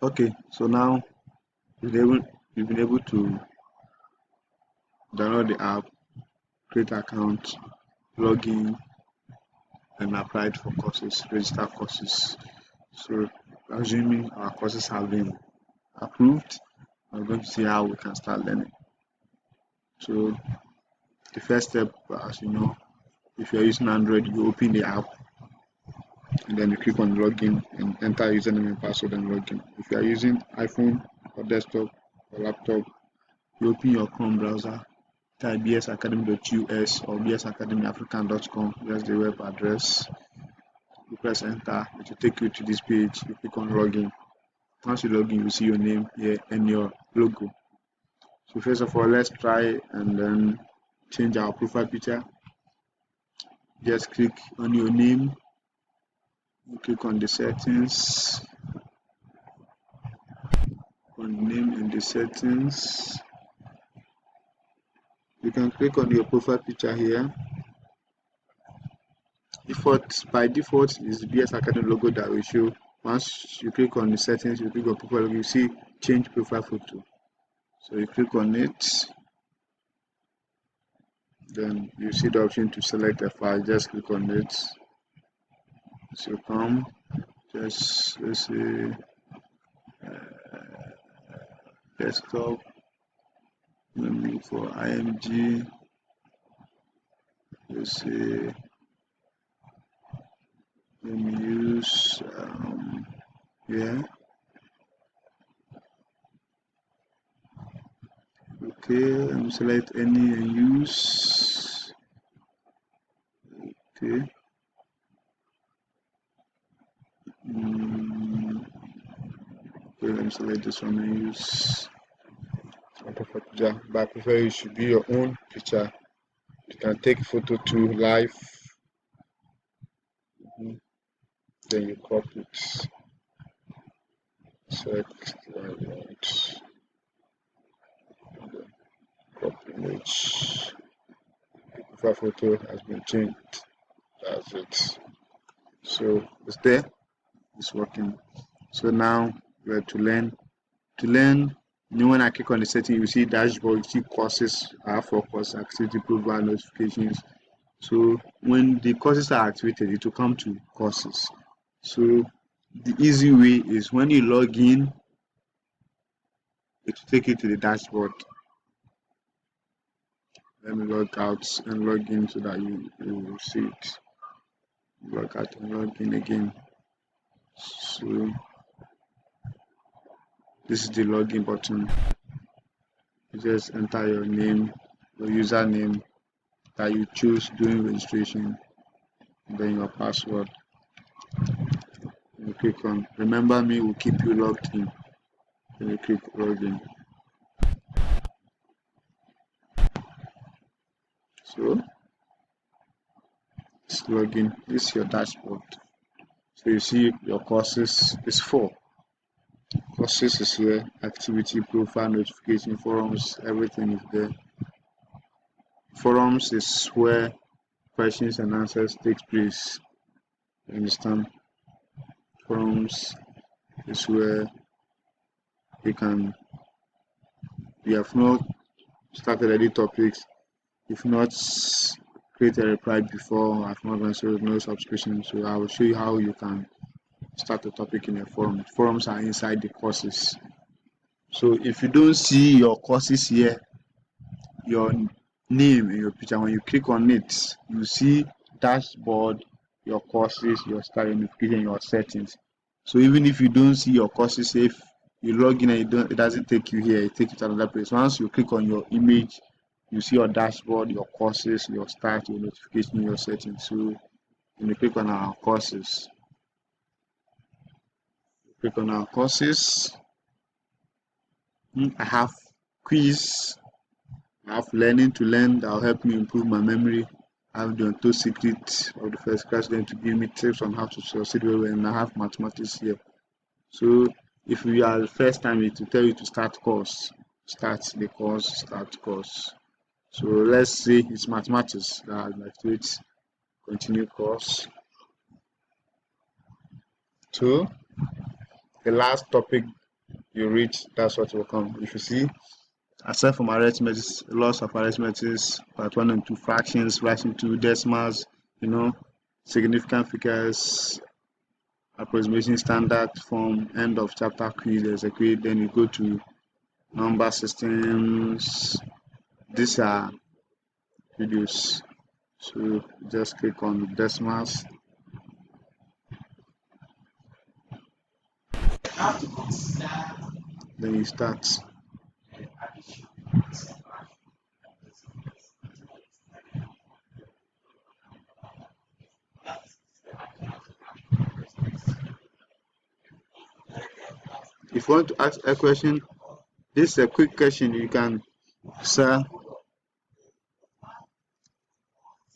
Okay, so now you've been able to download the app, create account, log in, and apply for courses, register courses. So assuming our courses have been approved, we're going to see how we can start learning. So the first step, as you know, if you're using Android, you open the app and then you click on login and enter username and password and login. If you are using iPhone or desktop or laptop, you open your Chrome browser, type bsacademy.us or bsacademyafrican.com. That's the web address. You press enter, it will take you to this page. You click on login. Once you log in, you see your name here and your logo. So first of all, let's try and then change our profile picture. Just click on your name, you click on the settings, on name and the settings. You can click on your profile picture here. By default is the BS Academy logo that will show. Once you click on the settings, you click on profile, you see change profile photo. So you click on it, then you see the option to select a file. Just click on it. So come, just let's say desktop, maybe for IMG. Let's say let me use yeah. Okay, let me select any and use. Okay. Okay, let me select this one and use my profile picture. But I prefer it should be your own picture. You can take a photo to live. Then you crop it. Select want. Crop image. The profile photo has been changed. That's it. So it's there. It's working. So now we have to learn. To learn, when I click on the setting, you see dashboard, you see courses, for course activity profile notifications. So when the courses are activated, it will come to courses. So the easy way is when you log in, it will take you to the dashboard. Let me log out and log in so that you will see it. Log out and log in again. So this is the login button. You just enter your name, your username that you choose during registration, and then your password. You click on remember me will keep you logged in. Then you click login. So it's login. This is your dashboard. So you see your courses is 4. Courses is here, activity, profile, notification, forums, everything is there. Forums is where questions and answers take place. You understand? Forums is where you have not started any topics, if not create a reply before, I've not answered no subscription. So I will show you how you can start a topic in a forum. Forums are inside the courses. So if you don't see your courses here, your name and your picture, when you click on it, you see dashboard, your courses, your start notification, your settings. So even if you don't see your courses, if you log in and it doesn't take you here, it takes you to another place. Once you click on your image, you see your dashboard, your courses, your start, your notification, your settings. So when you click on our courses, I have quiz, I have learning to learn that will help me improve my memory. I have the untold secret of the first class then to give me tips on how to succeed well, and I have mathematics here. So if you are the first time, it will tell you to start course. Start the course, start course. So let's say it's mathematics that I activate continue course. So the last topic you read, that's what will come. If you see, aside from arithmetic, lots of arithmetic, part 1 and 2, fractions, fraction 2, decimals, significant figures, approximation, standard form, end of chapter quiz, there's a quiz, then you go to number systems. These are videos. So just click on the decimals. Then you start. If you want to ask a question, this is a quick question. You can, sir,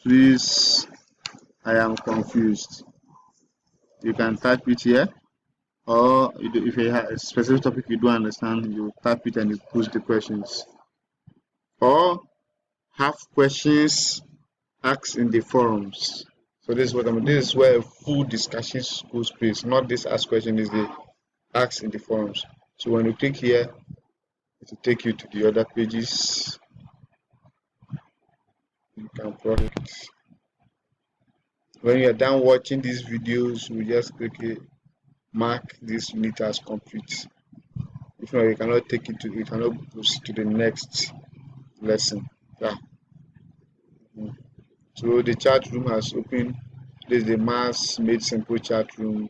please, I am confused. You can type it here, or if you have a specific topic you don't understand, you type it and you post the questions. Or have questions asked in the forums. So this is what this is where full discussion goes place. Not this ask question, is the ask in the forums. So when you click here, it will take you to the other pages. You can project. When you are done watching these videos, you just click it, mark this unit as complete. If not, you cannot proceed to the next lesson. Yeah. So the chat room has opened. This is the mass made simple chat room.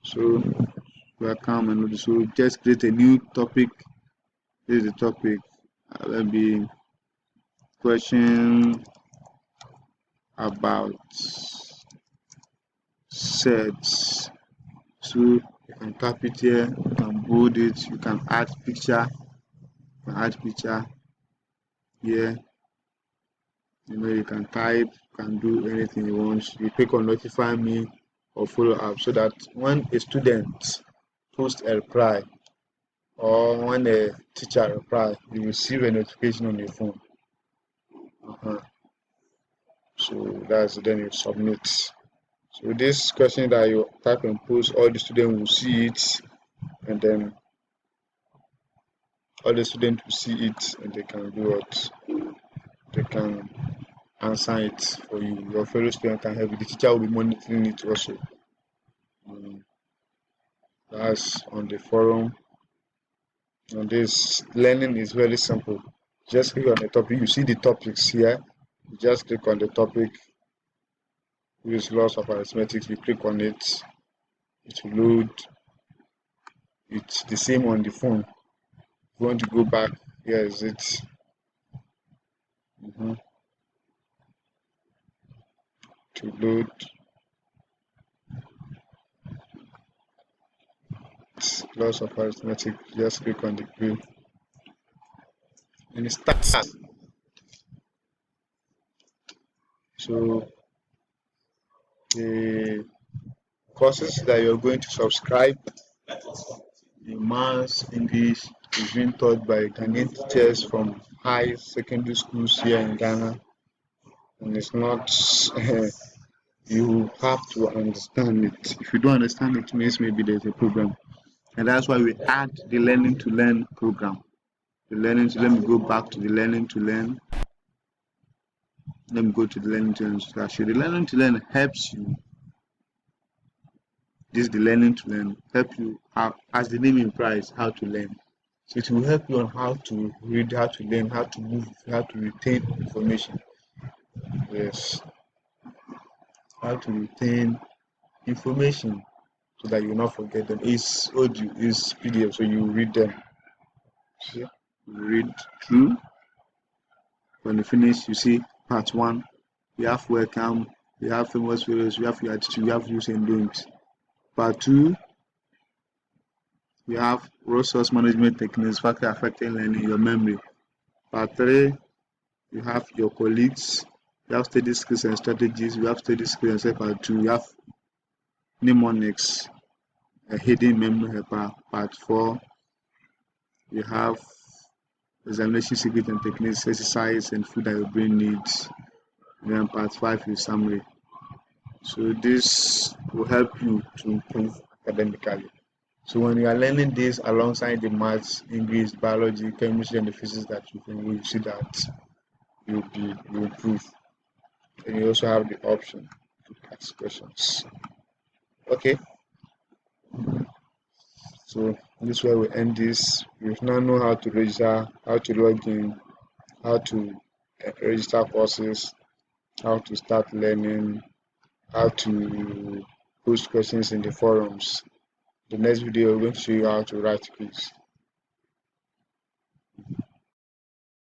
So welcome, and so just create a new topic. This is the topic. Maybe question about sets. So you can tap it here, you can bold it, you can add picture, here. You can type, you can do anything you want. You click on notify me or follow up, so that when a student posts a reply or when a teacher reply, you receive a notification on your phone. So that's then you submit. So this question that you type and post, all the students will see it, and then all the students will see it, and they can do what? They can answer it for you. Your fellow student can help you. The teacher will be monitoring it also. That's on the forum. And this learning is very simple. Just click on the topic. You see the topics here. You just click on the topic. Use lots of arithmetic. You click on it. It will load. It's the same on the phone. If you want to go back, here is it. To load. It's lots of arithmetic. Just click on the grill. And it starts. So the courses that you're going to subscribe, the maths, English, is being taught by Ghanaian teachers from high secondary schools here in Ghana, and it's not. You have to understand it. If you don't understand it, means maybe there's a problem, and that's why we add the Learning to Learn program. The Learning to Let me go back to the Learning to Learn. Let me go to the Learning to Learn. So the Learning to Learn helps you. This is the Learning to Learn. Help you, as the name implies, how to learn. So it will help you on how to read, how to learn, how to move, how to retain information. Yes. How to retain information so that you will not forget them. It's audio, it's PDF, so you read them. See? Read through. When you finish, you see part 1. We have welcome, we have famous failures, we have your attitude, we have use and don't. Part 2, we have resource management techniques, factor affecting learning, your memory. Part 3, you have your colleagues, you have study skills and strategies, you have study skills and part 2, you have mnemonics, a hidden memory helper. Part 4, you have examination secret and techniques, exercise and food that your brain needs. And then part 5 is summary. So this will help you to improve academically. So when you are learning this alongside the maths, English, biology, chemistry, and the physics that you see that you improve. And you also have the option to ask questions. Okay, so this is where we end this. We now know how to register, how to log in, how to register courses, how to start learning, how to post questions in the forums. The next video, we're going to show you how to write quiz.